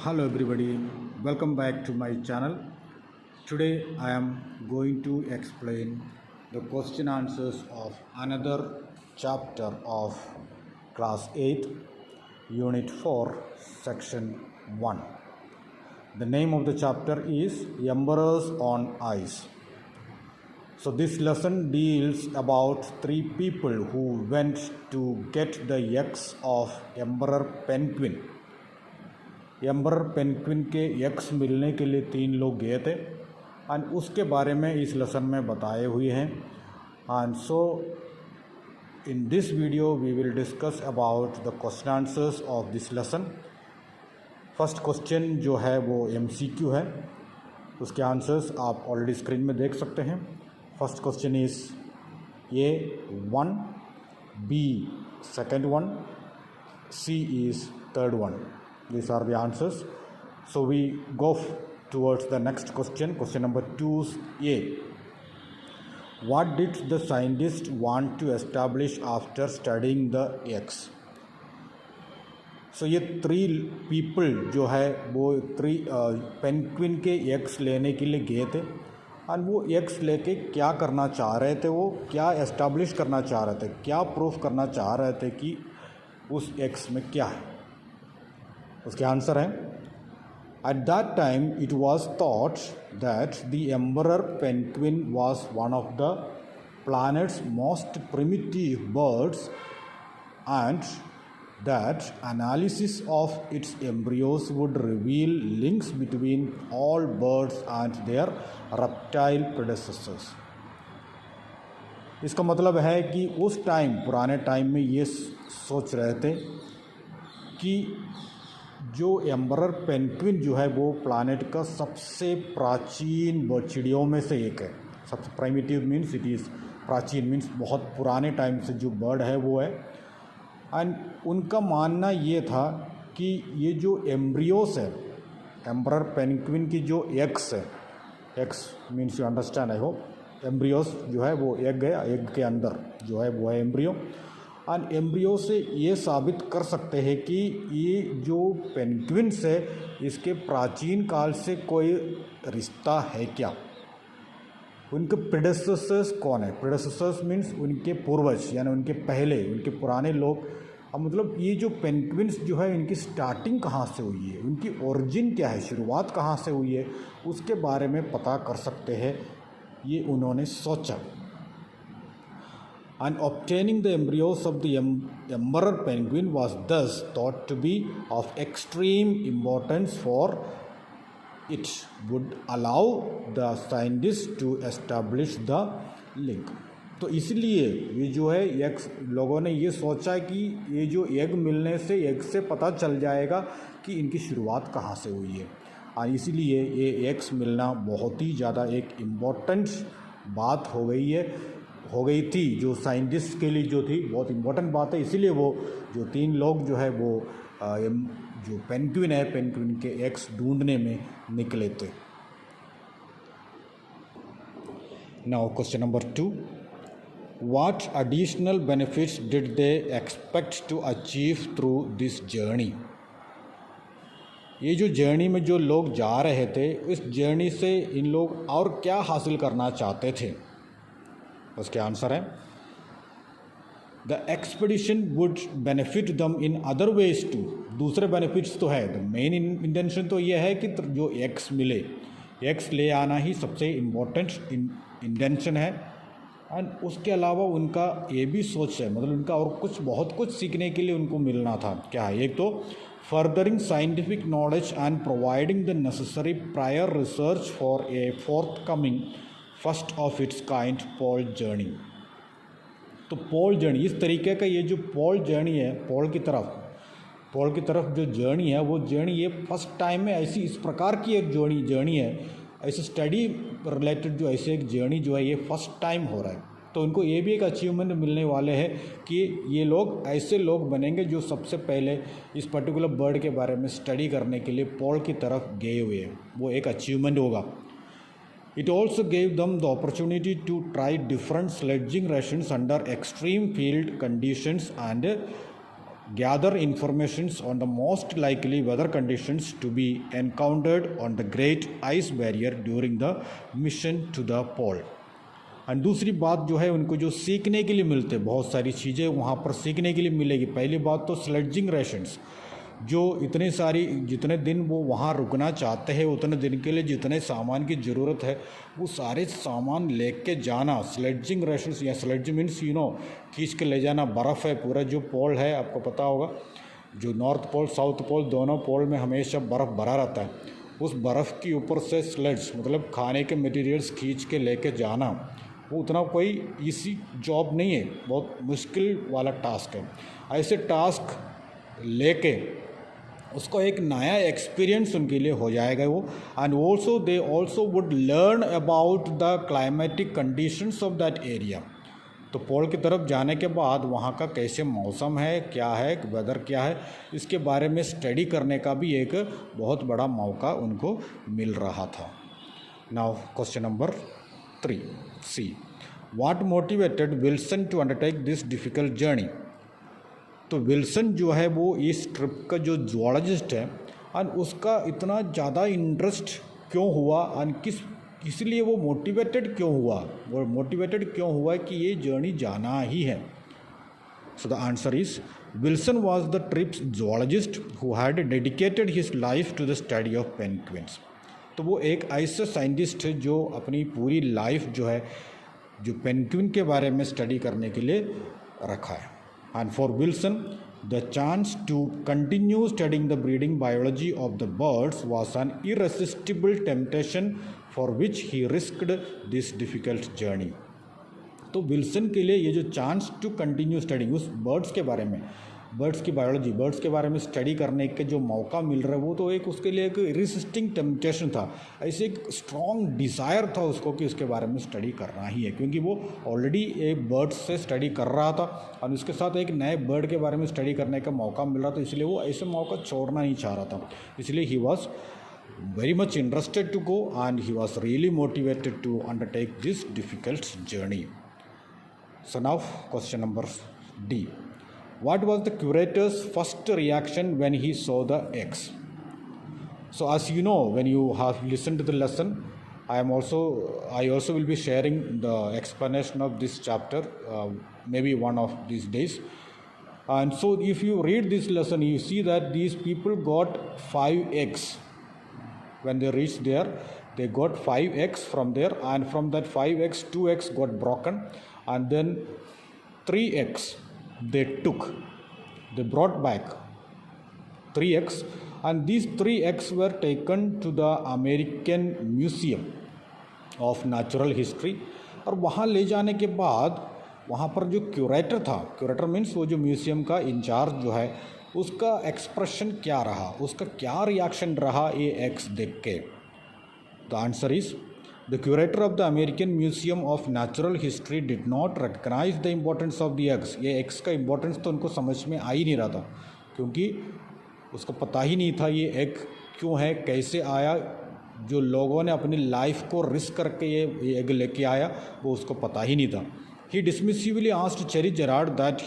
Hello everybody, welcome back to my channel. Today I am going to explain the question answers of another chapter of class 8 unit 4 section 1. The name of the chapter is Emperors on Ice. So this lesson deals about three people who went to get the eggs of Emperor Penguin. Emperor penguin के eggs मिलने के लिए तीन लोग गए थे and उसके बारे में इस लेसन में बताए हुए हैं. And so in this video we will discuss about the question answers of this lesson. First question जो है वो MCQ है, उसके आंसर्स आप ऑलरेडी स्क्रीन में देख सकते हैं. First question is A1, B second one, C is third one. These are the answers. So we go towards the next question. Question number 2A. What did the scientist want to establish after studying the eggs? So ये three people जो है वो penguin के eggs लेने के लिए गए थे और वो eggs लेके क्या करना चाह रहे थे, वो क्या establish करना चाह रहे थे, क्या प्रूफ करना चाह रहे थे कि उस eggs में क्या है. उसके आंसर है at that time it was thought that the emperor penguin was one of the planet's most primitive birds and that analysis of its embryos would reveal links between all birds and their reptile predecessors. इसका मतलब है कि उस time पुराने time में ये सोच रहे थे कि जो एम्बरर पेंगुइन जो है वो प्लैनेट का सबसे प्राचीन चिड़ियों में से एक है. सबसे प्राइमिटिव मीन्स इट इज़ प्राचीन मीन्स बहुत पुराने टाइम से जो बर्ड है वो है. एंड उनका मानना ये था कि ये जो एम्ब्रियोस है एम्बरर पेंगुइन की जो एग्स है, eggs means you understand I hope, embryos जो है वो एग है, एग के अंदर जो है वो है एम्ब्रियो. एंड एम्ब्रियो से ये साबित कर सकते हैं कि ये जो पेंगुइन्स है इसके प्राचीन काल से कोई रिश्ता है क्या, उनके प्रेडेसेसर्स कौन है. प्रेडेसेसर्स मीन्स उनके पूर्वज यानी उनके पहले, उनके पुराने लोग. अब मतलब ये जो पेंगुइन्स जो है इनकी स्टार्टिंग कहाँ से हुई है, उनकी ओरिजिन क्या है, शुरुआत कहाँ से हुई है, उसके बारे में पता कर सकते हैं, ये उन्होंने सोचा. And obtaining the embryos of the emperor penguin was thus thought to be of extreme importance, for it would allow the scientists to establish the link. तो इसलिए ये जो है एग्स लोगों ने ये सोचा कि ये जो एग मिलने से एग से पता चल जाएगा कि इनकी शुरुआत कहाँ से हुई है. और इसीलिए ये एग्स मिलना बहुत ही ज़्यादा एक इम्पोर्टेंट बात हो गई थी जो साइंटिस्ट के लिए जो थी बहुत इम्पोर्टेंट बात है. इसीलिए वो जो तीन लोग जो है वो जो पेंगुइन है पेंगुइन के एग्स ढूंढने में निकले थे. Now question number 2. What additional benefits did they expect to achieve through this journey. ये जो जर्नी में जो लोग जा रहे थे इस जर्नी से इन लोग और क्या हासिल करना चाहते थे. उसके आंसर है द एक्सपेडिशन वुड बेनिफिट दम इन अदर वेज टू. दूसरे बेनिफिट्स तो है, द मेन इंटेंशन तो ये है कि जो एग्स मिले, एग्स ले आना ही सबसे इम्पोर्टेंट इंटेंशन है. एंड उसके अलावा उनका ये भी सोच है, मतलब उनका और बहुत कुछ सीखने के लिए उनको मिलना था. क्या है, एक तो furthering scientific knowledge and providing the necessary prior research for a forthcoming first of its kind pole journey. तो पोल जर्नी इस तरीके का ये जो पोल जर्नी है, पोल की तरफ जो जर्नी है वो जर्नी ये फर्स्ट टाइम में ऐसी इस प्रकार की एक जर्नी है, ऐसे स्टडी रिलेटेड जो ऐसे एक जर्नी जो है ये फर्स्ट टाइम हो रहा है. तो उनको ये भी एक अचीवमेंट मिलने वाले हैं कि ये लोग ऐसे लोग बनेंगे जो सबसे पहले इस पर्टिकुलर बर्ड के बारे में स्टडी करने के लिए पोल की तरफ गए हुए हैं. वो एक अचीवमेंट होगा. It also gave them the opportunity to try different sledging rations under extreme field conditions and gather informations on the most likely weather conditions to be encountered on the Great Ice Barrier during the mission to the pole. And दूसरी बात जो है उनको जो सीखने के लिए मिलते, बहुत सारी चीज़ें वहाँ पर सीखने के लिए मिलेगी. पहली बात तो स्लेडजिंग रेशंस, जो इतनी सारी जितने दिन वो वहाँ रुकना चाहते हैं उतने दिन के लिए जितने सामान की ज़रूरत है वो सारे सामान लेके जाना. स्लेडजिंग रेशंस या स्लेडज मीन्स खींच के ले जाना. बर्फ़ है पूरा जो पोल है, आपको पता होगा जो नॉर्थ पोल साउथ पोल दोनों पोल में हमेशा बर्फ़ भरा रहता है. उस बर्फ़ के ऊपर से स्लेड्स मतलब खाने के मटेरियल्स खींच के लेके जाना वो उतना कोई इजी जॉब नहीं है, बहुत मुश्किल वाला टास्क है. ऐसे टास्क लेके उसको एक नया एक्सपीरियंस उनके लिए हो जाएगा वो. And also they also would learn about the climatic conditions of that area. तो पोल की तरफ जाने के बाद वहाँ का कैसे मौसम है, क्या है, वेदर क्या है, इसके बारे में स्टडी करने का भी एक बहुत बड़ा मौका उनको मिल रहा था. Now question number 3C. What motivated Wilson to undertake this difficult journey? तो विल्सन जो है वो इस ट्रिप का जो जूलॉजिस्ट है और उसका इतना ज़्यादा इंटरेस्ट क्यों हुआ और इसलिए वो मोटिवेटेड क्यों हुआ, वो मोटिवेटेड क्यों हुआ कि ये जर्नी जाना ही है. So the answer is Wilson was the trip's zoologist who had dedicated his life to the study of penguins. तो वो एक ऐसा साइंटिस्ट है जो अपनी पूरी लाइफ जो है जो पेंगुइन के बारे में स्टडी करने के लिए रखा है. And for Wilson the chance to continue studying the breeding biology of the birds was an irresistible temptation for which he risked this difficult journey. तो विल्सन के लिए ये जो चांस टू कंटिन्यू स्टडिंग उस बर्ड्स के बारे में, birds की बायोलॉजी, बर्ड्स के बारे में स्टडी करने के जो मौका मिल रहा है वो तो एक उसके लिए एक इरिसिस्टिंग टेम्पटेशन था. ऐसे एक स्ट्रॉन्ग डिज़ायर था उसको कि उसके बारे में स्टडी करना ही है, क्योंकि वो ऑलरेडी एक बर्ड्स से स्टडी कर रहा था और उसके साथ एक नए बर्ड के बारे में स्टडी करने का मौका मिल रहा था. इसलिए वो ऐसे मौका छोड़ना नहीं चाह रहा था. इसलिए he was very much interested to go and he was really motivated to undertake this difficult journey. So now question number D. What was the curator's first reaction when he saw the eggs? So as you know, when you have listened to the lesson, I also will be sharing the explanation of this chapter maybe one of these days. And so if you read this lesson, you see that these people got 5 eggs. When they reached there, they got 5 eggs from there, and from that 5 eggs, 2 eggs got broken, and then 3 eggs they brought back 3 eggs, and these 3 eggs were taken to the American Museum of Natural History. और वहाँ ले जाने के बाद वहाँ पर जो curator था, क्यूरेटर मीन्स वो जो म्यूज़ियम का इंचार्ज जो है, उसका एक्सप्रेशन क्या रहा, उसका क्या रिएक्शन रहा ये एग्स देख के. The answer is the curator of the American Museum of Natural History did not recognise the importance of the eggs. ये एग्स का इम्पोर्टेंस तो उनको समझ में आ ही नहीं रहा था, क्योंकि उसको पता ही नहीं था ये एग क्यों है, कैसे आया. जो लोगों ने अपनी लाइफ को रिस्क करके ये एग लेके आया वो उसको पता ही नहीं था. He dismissively asked Cherry Garrard that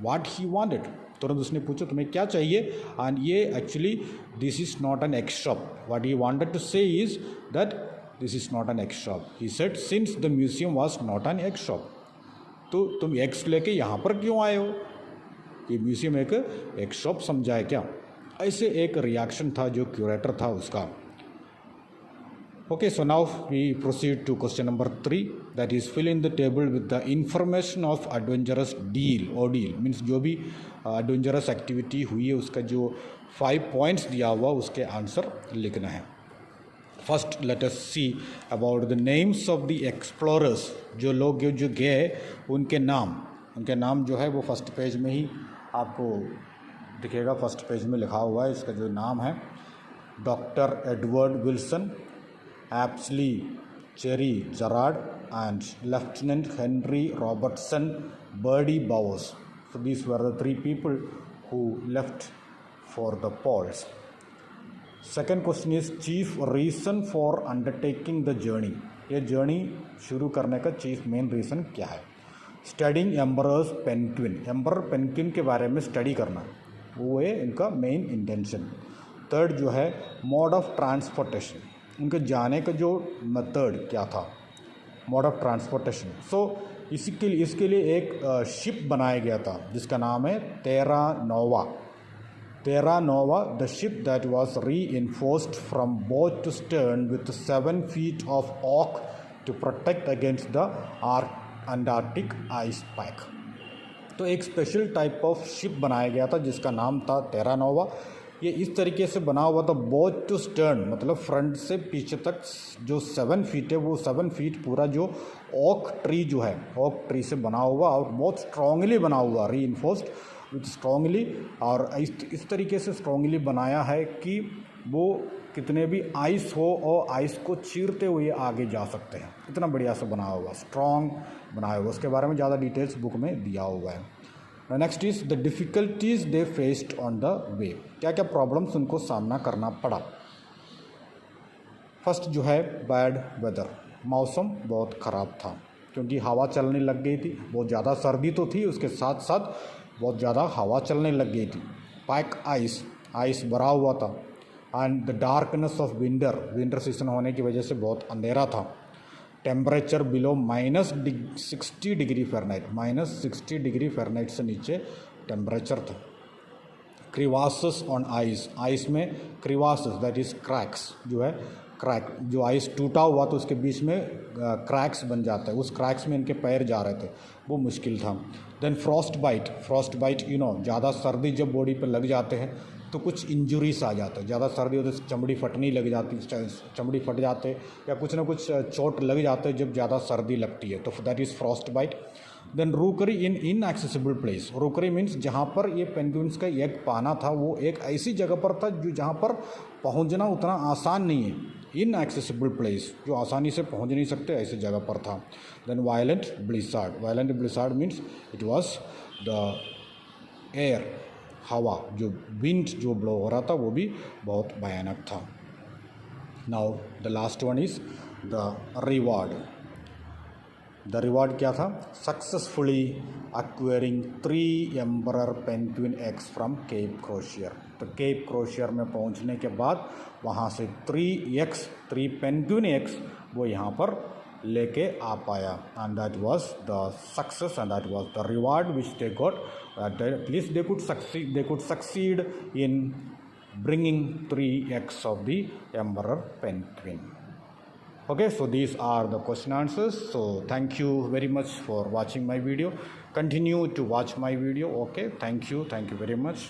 what he wanted. तुरंत उसने पूछा तुम्हें क्या चाहिए. एंड ये actually this is not an egg shop. What he wanted to say is that this is not an egg shop. He said since the museum was not an egg shop, तो तुम eggs लेके यहाँ पर क्यों आए हो, ये museum एक एग शॉप समझा है क्या. ऐसे एक रिएक्शन था जो क्यूरेटर था उसका. Okay, so now we proceed to question number 3, that is fill in the table with the information of adventurous ordeal means जो भी adventurous activity हुई है उसका जो 5 points दिया हुआ उसके आंसर लिखना है. First let us see about the names of the explorers. जो लोग जो गए उनके नाम जो है वो फर्स्ट पेज में ही आपको दिखेगा. फर्स्ट पेज में लिखा हुआ है इसका जो नाम है, doctor Edward Wilson, Apsley Cherry Gerard, and Lieutenant Henry Robertson Birdie Bowers. So these were the 3 people who left for the poles. Second question is chief reason for undertaking the journey. ये journey शुरू करने का chief main reason क्या है. Studying Emperor's penguin. Emperor penguin के बारे में study करना. वो है इनका मेन इंटेंशन। थर्ड जो है मोड ऑफ ट्रांसपोर्टेशन, उनके जाने का जो मेथड क्या था, मोड ऑफ ट्रांसपोर्टेशन। सो इसके लिए एक शिप बनाया गया था जिसका नाम है तेरा नोवा। Terra Nova, the ship that was reinforced from bow to stern with 7 feet of oak to protect against the Antarctic ice pack। तो एक स्पेशल टाइप ऑफ शिप बनाया गया था जिसका नाम था टेरा नोवा। ये इस तरीके से बना हुआ था, बोथ टू स्टर्न, मतलब फ्रंट से पीछे तक जो 7 फीट है वो 7 फीट पूरा जो ओक ट्री जो है, ओक ट्री से बना हुआ और बहुत स्ट्रांगली बना हुआ, री इन्फोर्स्ड विथ स्ट्रांगली। और इस तरीके से स्ट्रांगली बनाया है कि वो कितने भी आइस हो और आइस को चीरते हुए आगे जा सकते हैं। इतना बढ़िया से बना हुआ, स्ट्रॉन्ग बनाया हुआ। उसके बारे में ज़्यादा डिटेल्स बुक में दिया हुआ है। Next is the difficulties they faced on the way. क्या क्या प्रॉब्लम्स उनको सामना करना पड़ा। फर्स्ट जो है बैड वेदर, मौसम बहुत ख़राब था क्योंकि हवा चलने लग गई थी। बहुत ज़्यादा सर्दी तो थी, उसके साथ साथ बहुत ज़्यादा हवा चलने लग गई थी। पैक आइस भरा हुआ था। And the darkness of winter season होने की वजह से बहुत अंधेरा था। Temperature below -60 degree Fahrenheit, -60 degree Fahrenheit से नीचे टेम्परेचर था। क्रिवासेस ऑन आइस में क्रिवासेस दैट इज़ क्रैक्स जो है, क्रैक जो आइस टूटा हुआ तो उसके बीच में क्रैक्स बन जाता है, उस क्रैक्स में इनके पैर जा रहे थे, वो मुश्किल था। देन फ्रॉस्ट बाइट ज़्यादा सर्दी जब बॉडी पर लग जाते हैं तो कुछ इंजुरीज आ जाता है। ज़्यादा सर्दी होती है चमड़ी फटने लग जाती, चमड़ी फट जाते या कुछ ना कुछ चोट लग जाते हैं जब ज़्यादा सर्दी लगती है, तो that is frostbite. Then rookery in inaccessible place. Rookery means जहाँ पर ये पेंगुइन्स का एग पाना था वो एक ऐसी जगह पर था जो जहाँ पर पहुँचना उतना आसान नहीं है। इनएक्सेसिबल प्लेस, जो आसानी से पहुँच नहीं सकते, ऐसी जगह पर था। Then violent blizzard means it was the air, हवा जो विंड जो ब्लो हो रहा था वो भी बहुत भयानक था। Now the last one is the reward. The reward क्या था? Successfully acquiring 3 emperor penguin eggs from Cape Crozier. तो केप क्रोशियर में पहुंचने के बाद वहां से 3 पेंगुइन एग्स वो यहाँ पर लेके आ पाया। And that was the success and that was the reward which they got. At least they could succeed in bringing 3 eggs of the emperor penguin. Okay, so these are the question answers. So thank you very much for watching my video. Continue to watch my video. Okay, thank you very much.